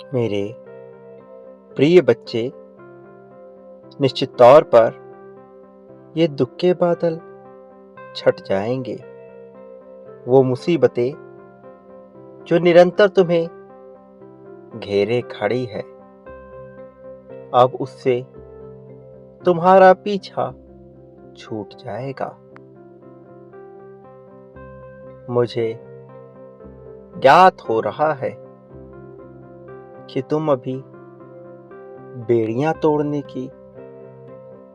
मेरे प्रिय बच्चे, निश्चित तौर पर ये दुख के बादल छट जाएंगे। वो मुसीबतें जो निरंतर तुम्हें घेरे खड़ी है, अब उससे तुम्हारा पीछा छूट जाएगा। मुझे ज्ञात हो रहा है कि तुम अभी बेड़ियां तोड़ने की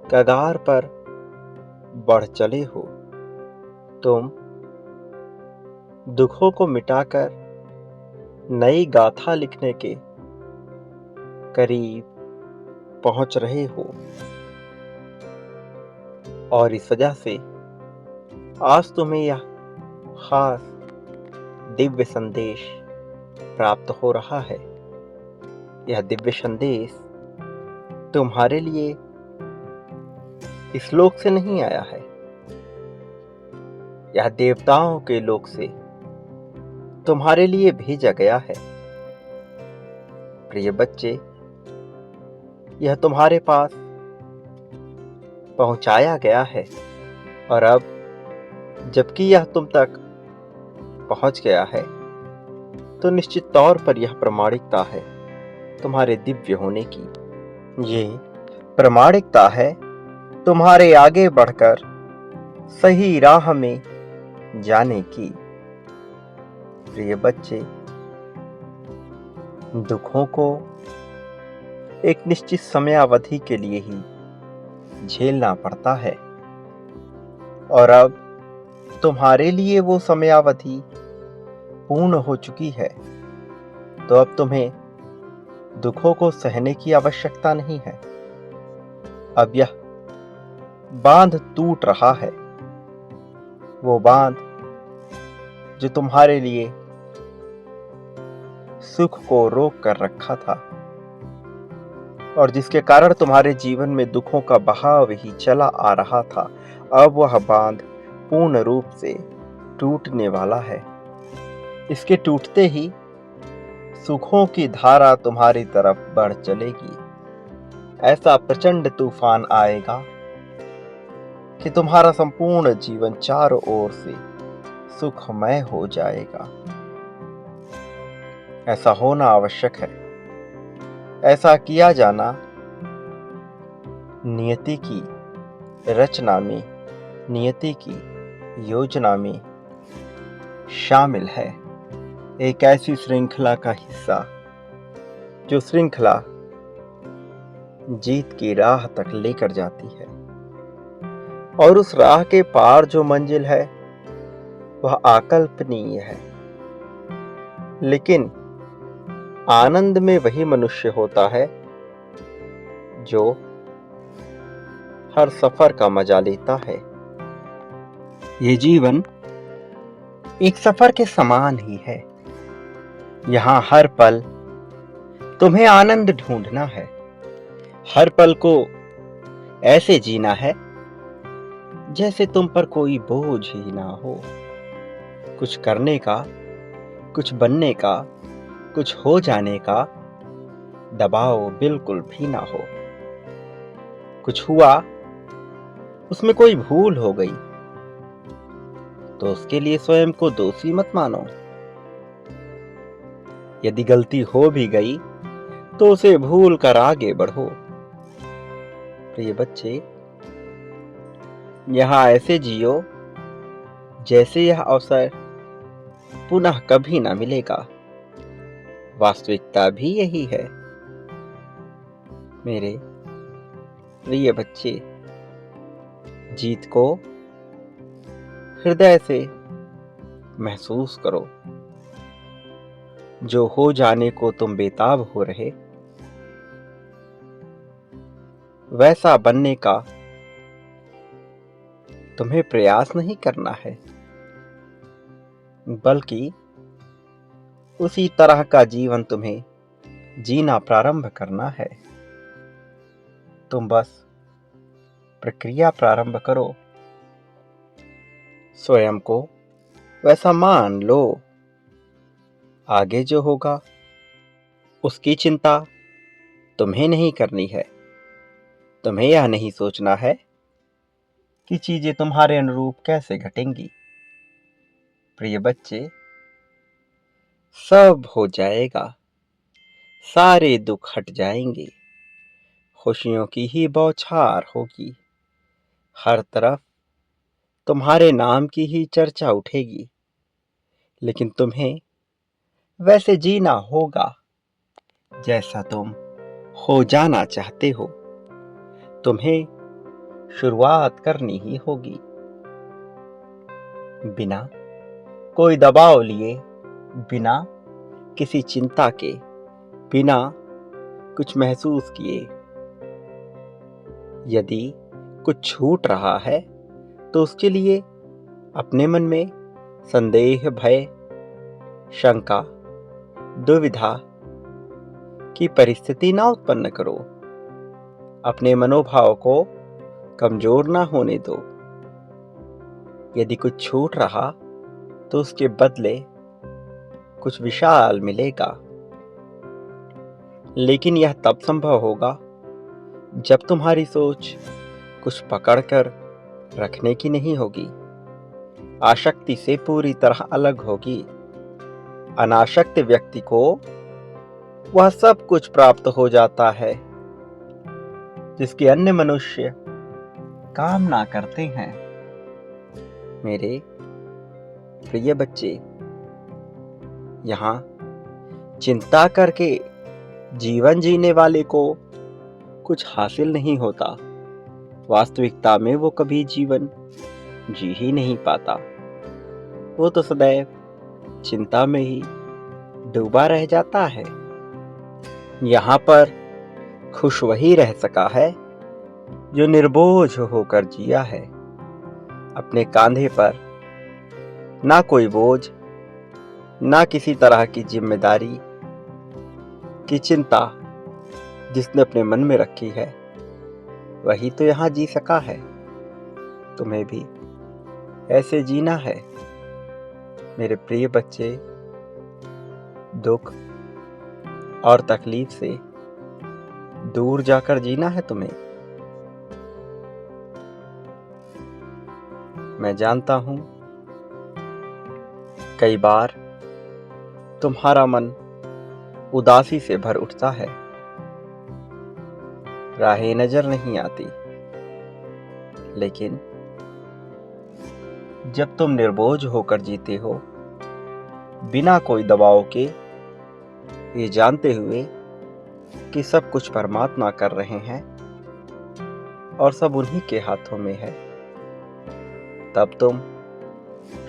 कगार पर बढ़ चले हो। तुम दुखों को मिटाकर नई गाथा लिखने के करीब पहुंच रहे हो, और इस वजह से आज तुम्हें यह खास दिव्य संदेश प्राप्त हो रहा है। यह दिव्य संदेश तुम्हारे लिए इस लोक से नहीं आया है, यह देवताओं के लोक से तुम्हारे लिए भेजा गया है। प्रिय बच्चे, यह तुम्हारे पास पहुंचाया गया है, और अब जबकि यह तुम तक पहुंच गया है, तो निश्चित तौर पर यह प्रामाणिकता है तुम्हारे दिव्य होने की। ये प्रामाणिकता है तुम्हारे आगे बढ़कर सही राह में जाने की। प्रिय बच्चे, दुखों को एक निश्चित समयावधि के लिए ही झेलना पड़ता है, और अब तुम्हारे लिए वो समयावधि पूर्ण हो चुकी है। तो अब तुम्हें दुखों को सहने की आवश्यकता नहीं है। अब यह बांध टूट रहा है, वो बांध जो तुम्हारे लिए सुख को रोक कर रखा था, और जिसके कारण तुम्हारे जीवन में दुखों का बहाव ही चला आ रहा था, अब वह बांध पूर्ण रूप से टूटने वाला है। इसके टूटते ही सुखों की धारा तुम्हारी तरफ बढ़ चलेगी। ऐसा प्रचंड तूफान आएगा कि तुम्हारा संपूर्ण जीवन चारों ओर से सुखमय हो जाएगा। ऐसा होना आवश्यक है। ऐसा किया जाना नियति की रचना में, नियति की योजना में शामिल है। एक ऐसी श्रृंखला का हिस्सा जो श्रृंखला जीत की राह तक लेकर जाती है, और उस राह के पार जो मंजिल है वह अकल्पनीय है। लेकिन आनंद में वही मनुष्य होता है जो हर सफर का मजा लेता है। ये जीवन एक सफर के समान ही है। यहाँ हर पल तुम्हें आनंद ढूंढना है। हर पल को ऐसे जीना है जैसे तुम पर कोई बोझ ही ना हो। कुछ करने का, कुछ बनने का, कुछ हो जाने का दबाव बिल्कुल भी ना हो। कुछ हुआ, उसमें कोई भूल हो गई, तो उसके लिए स्वयं को दोषी मत मानो। यदि गलती हो भी गई तो उसे भूल कर आगे बढ़ो। प्रिय बच्चे, यहाँ ऐसे जियो जैसे यह अवसर पुनः कभी ना मिलेगा। वास्तविकता भी यही है। मेरे प्रिय बच्चे, जीत को हृदय से महसूस करो। जो हो जाने को तुम बेताब हो रहे, वैसा बनने का तुम्हें प्रयास नहीं करना है, बल्कि उसी तरह का जीवन तुम्हें जीना प्रारंभ करना है। तुम बस प्रक्रिया प्रारंभ करो, स्वयं को वैसा मान लो। आगे जो होगा उसकी चिंता तुम्हें नहीं करनी है। तुम्हें यह नहीं सोचना है कि चीजें तुम्हारे अनुरूप कैसे घटेंगी। प्रिय बच्चे, सब हो जाएगा, सारे दुख हट जाएंगे, खुशियों की ही बौछार होगी। हर तरफ तुम्हारे नाम की ही चर्चा उठेगी। लेकिन तुम्हें वैसे जीना होगा जैसा तुम हो जाना चाहते हो। तुम्हें शुरुआत करनी ही होगी, बिना कोई दबाव लिए, बिना किसी चिंता के, बिना कुछ महसूस किए। यदि कुछ छूट रहा है तो उसके लिए अपने मन में संदेह, भय, शंका, दुविधा की परिस्थिति ना उत्पन्न करो। अपने मनोभाव को कमजोर ना होने दो। यदि कुछ छूट रहा तो उसके बदले कुछ विशाल मिलेगा। लेकिन यह तब संभव होगा जब तुम्हारी सोच कुछ पकड़कर रखने की नहीं होगी, आसक्ति से पूरी तरह अलग होगी। अनासक्त व्यक्ति को वह सब कुछ प्राप्त हो जाता है जिसके अन्य मनुष्य कामना करते हैं। मेरे प्रिय बच्चे, यहाँ चिंता करके जीवन जीने वाले को कुछ हासिल नहीं होता। वास्तविकता में वो कभी जीवन जी ही नहीं पाता। वो तो सदैव चिंता में ही डूबा रह जाता है। यहाँ पर खुश वही रह सका है जो निर्बोझ होकर जिया है। अपने कांधे पर ना कोई बोझ, ना किसी तरह की जिम्मेदारी की चिंता जिसने अपने मन में रखी है, वही तो यहाँ जी सका है। तुम्हें भी ऐसे जीना है मेरे प्रिय बच्चे। दुख और तकलीफ से दूर जाकर जीना है तुम्हें। मैं जानता हूं कई बार तुम्हारा मन उदासी से भर उठता है, राहें नजर नहीं आती। लेकिन जब तुम निर्बोझ होकर जीते हो, बिना कोई दबाव के, ये जानते हुए कि सब कुछ परमात्मा कर रहे हैं और सब उन्हीं के हाथों में है, तब तुम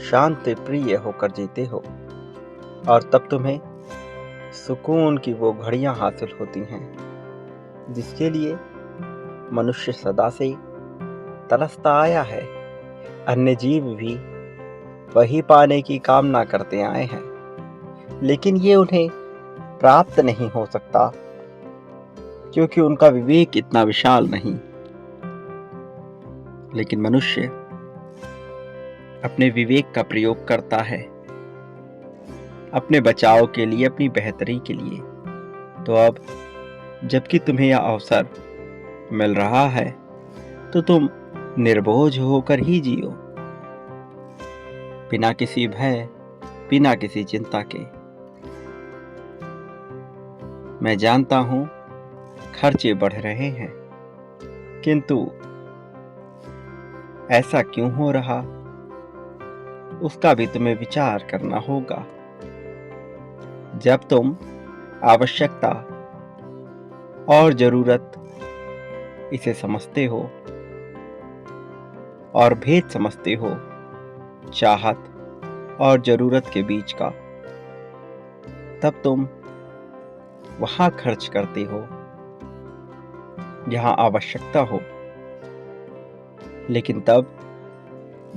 शांति प्रिय होकर जीते हो। और तब तुम्हें सुकून की वो घड़ियां हासिल होती हैं जिसके लिए मनुष्य सदा से तरसता आया है। अन्य जीव भी वही पाने की कामना करते आए हैं, लेकिन ये उन्हें प्राप्त नहीं हो सकता क्योंकि उनका विवेक इतना विशाल नहीं। लेकिन मनुष्य अपने विवेक का प्रयोग करता है अपने बचाव के लिए, अपनी बेहतरी के लिए। तो अब जबकि तुम्हें यह अवसर मिल रहा है तो तुम निर्बोझ होकर ही जियो, बिना किसी भय, बिना किसी चिंता के। मैं जानता हूं खर्चे बढ़ रहे हैं, किंतु ऐसा क्यों हो रहा, उसका भी तुम्हें विचार करना होगा। जब तुम आवश्यकता और जरूरत इसे समझते हो और भेद समझते हो चाहत और जरूरत के बीच का, तब तुम वहां खर्च करते हो जहां आवश्यकता हो। लेकिन तब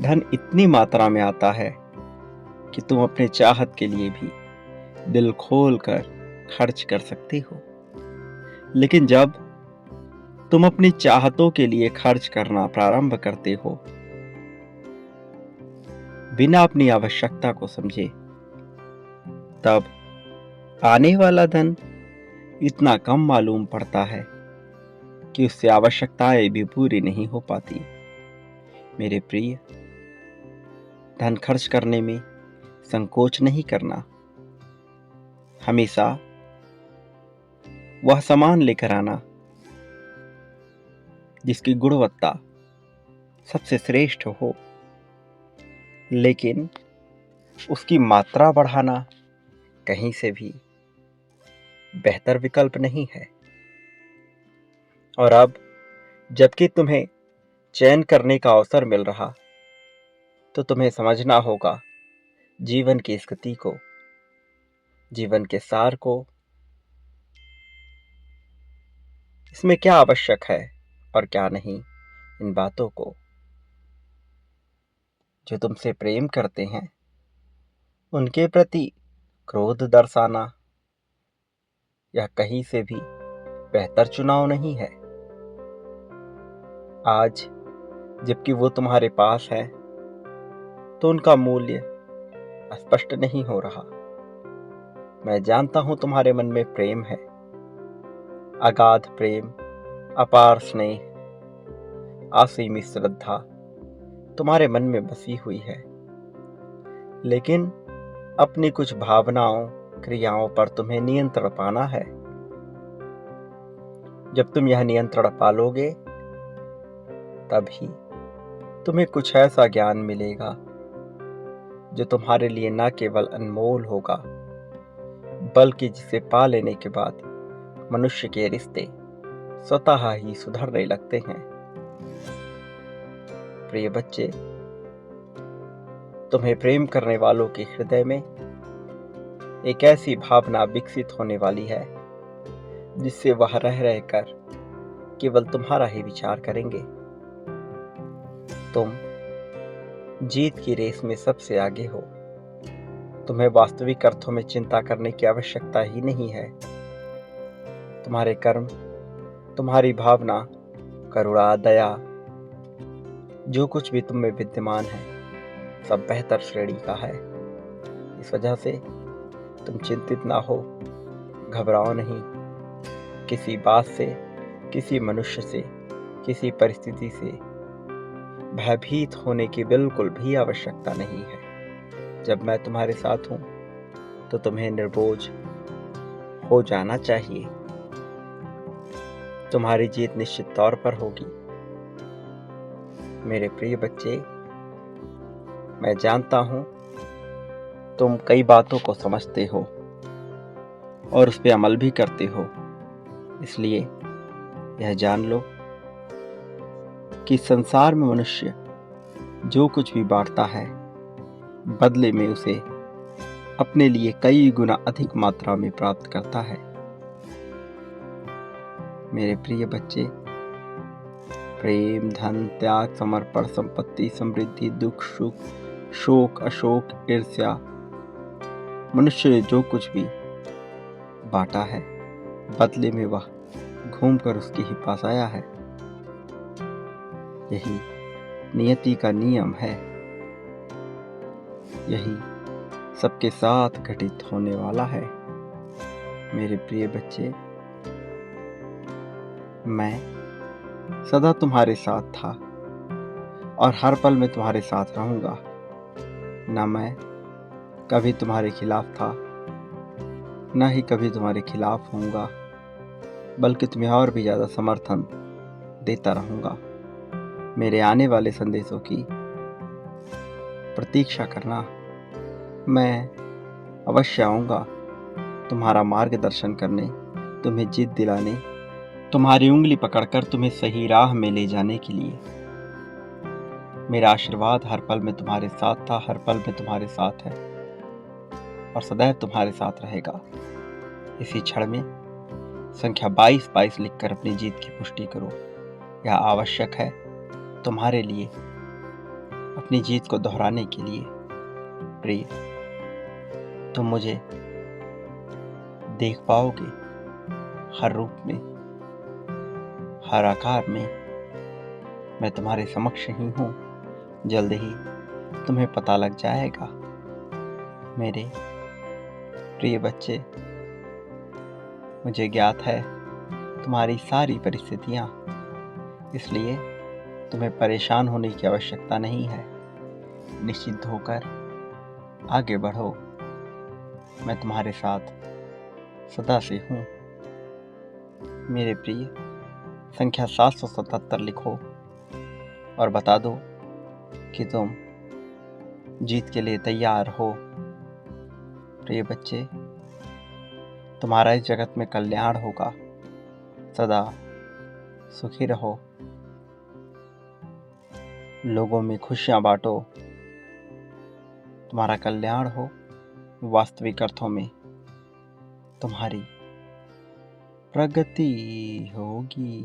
धन इतनी मात्रा में आता है कि तुम अपने चाहत के लिए भी दिल खोल कर खर्च कर सकते हो। लेकिन जब तुम अपनी चाहतों के लिए खर्च करना प्रारंभ करते हो बिना अपनी आवश्यकता को समझे, तब आने वाला धन इतना कम मालूम पड़ता है कि उससे आवश्यकताएं भी पूरी नहीं हो पाती। मेरे प्रिय, धन खर्च करने में संकोच नहीं करना। हमेशा वह सामान लेकर आना जिसकी गुणवत्ता सबसे श्रेष्ठ हो, लेकिन उसकी मात्रा बढ़ाना कहीं से भी बेहतर विकल्प नहीं है। और अब जबकि तुम्हें चयन करने का अवसर मिल रहा, तो तुम्हें समझना होगा जीवन की स्थिति को, जीवन के सार को, इसमें क्या आवश्यक है और क्या नहीं। इन बातों को जो तुमसे प्रेम करते हैं उनके प्रति क्रोध दर्शाना यह कहीं से भी बेहतर चुनाव नहीं है। आज जबकि वो तुम्हारे पास है तो उनका मूल्य स्पष्ट नहीं हो रहा। मैं जानता हूं तुम्हारे मन में प्रेम है, अगाध प्रेम, अपार स्नेह, असीमित श्रद्धा तुम्हारे मन में बसी हुई है, लेकिन अपनी कुछ भावनाओं, क्रियाओं पर तुम्हें नियंत्रण पाना है। जब तुम यह नियंत्रण पालोगे तभी तुम्हें कुछ ऐसा ज्ञान मिलेगा जो तुम्हारे लिए न केवल अनमोल होगा, बल्कि जिसे पा लेने के बाद मनुष्य के रिश्ते स्वतः ही सुधरने लगते हैं। प्रिय बच्चे, तुम्हें प्रेम करने वालों के हृदय में एक ऐसी भावना विकसित होने वाली है जिससे वह रह रहकर केवल तुम्हारा ही विचार करेंगे। तुम जीत की रेस में सबसे आगे हो। तुम्हें वास्तविक अर्थों में चिंता करने की आवश्यकता ही नहीं है। तुम्हारे कर्म, तुम्हारी भावना, करुणा, दया, जो कुछ भी तुम में विद्यमान है सब बेहतर श्रेणी का है। इस वजह से तुम चिंतित ना हो, घबराओ नहीं। किसी बात से, किसी मनुष्य से, किसी परिस्थिति से भयभीत होने की बिल्कुल भी आवश्यकता नहीं है। जब मैं तुम्हारे साथ हूं तो तुम्हें निर्बोझ हो जाना चाहिए। तुम्हारी जीत निश्चित तौर पर होगी। मेरे प्रिय बच्चे, मैं जानता हूं तुम कई बातों को समझते हो और उस पर अमल भी करते हो। इसलिए यह जान लो कि संसार में मनुष्य जो कुछ भी बांटता है, बदले में उसे अपने लिए कई गुना अधिक मात्रा में प्राप्त करता है। मेरे प्रिय बच्चे, प्रेम, धन, त्याग, समर्पण, संपत्ति, समृद्धि, दुख, सुख, शोक, अशोक, ईर्ष्या, मनुष्य ने जो कुछ भी बांटा है, बदले में वह घूमकर उसके ही पास आया है। यही नियति का नियम है। यही सबके साथ घटित होने वाला है। मेरे प्रिय बच्चे, मैं सदा तुम्हारे साथ था और हर पल में तुम्हारे साथ रहूंगा। न मैं कभी तुम्हारे खिलाफ था, न ही कभी तुम्हारे खिलाफ होऊंगा, बल्कि तुम्हें और भी ज्यादा समर्थन देता रहूंगा। मेरे आने वाले संदेशों की प्रतीक्षा करना। मैं अवश्य आऊंगा तुम्हारा मार्गदर्शन करने, तुम्हें जिद दिलाने, तुम्हारी उंगली पकड़कर तुम्हें सही राह में ले जाने के लिए। मेरा आशीर्वाद हर पल में तुम्हारे साथ था, हर पल में तुम्हारे साथ है और सदैव तुम्हारे साथ रहेगा। इसी क्षण में संख्या 22 लिखकर अपनी जीत की पुष्टि करो। यह आवश्यक है तुम्हारे लिए, अपनी जीत को दोहराने के लिए। प्रिय, तुम मुझे देख पाओगे हर रूप में, हर आकार में। मैं तुम्हारे समक्ष ही हूँ। जल्द ही तुम्हें पता लग मुझे ज्ञात है तुम्हारी सारी परिस्थितियाँ, इसलिए तुम्हें परेशान होने की आवश्यकता नहीं है। निश्चिंत होकर आगे बढ़ो, मैं तुम्हारे साथ सदा से हूँ। मेरे प्रिय, संख्या 777 लिखो और बता दो कि तुम जीत के लिए तैयार हो। प्रिय बच्चे, तुम्हारा इस जगत में कल्याण होगा। सदा सुखी रहो, लोगों में खुशियाँ बांटो, तुम्हारा कल्याण हो। वास्तविक अर्थों में तुम्हारी प्रगति होगी।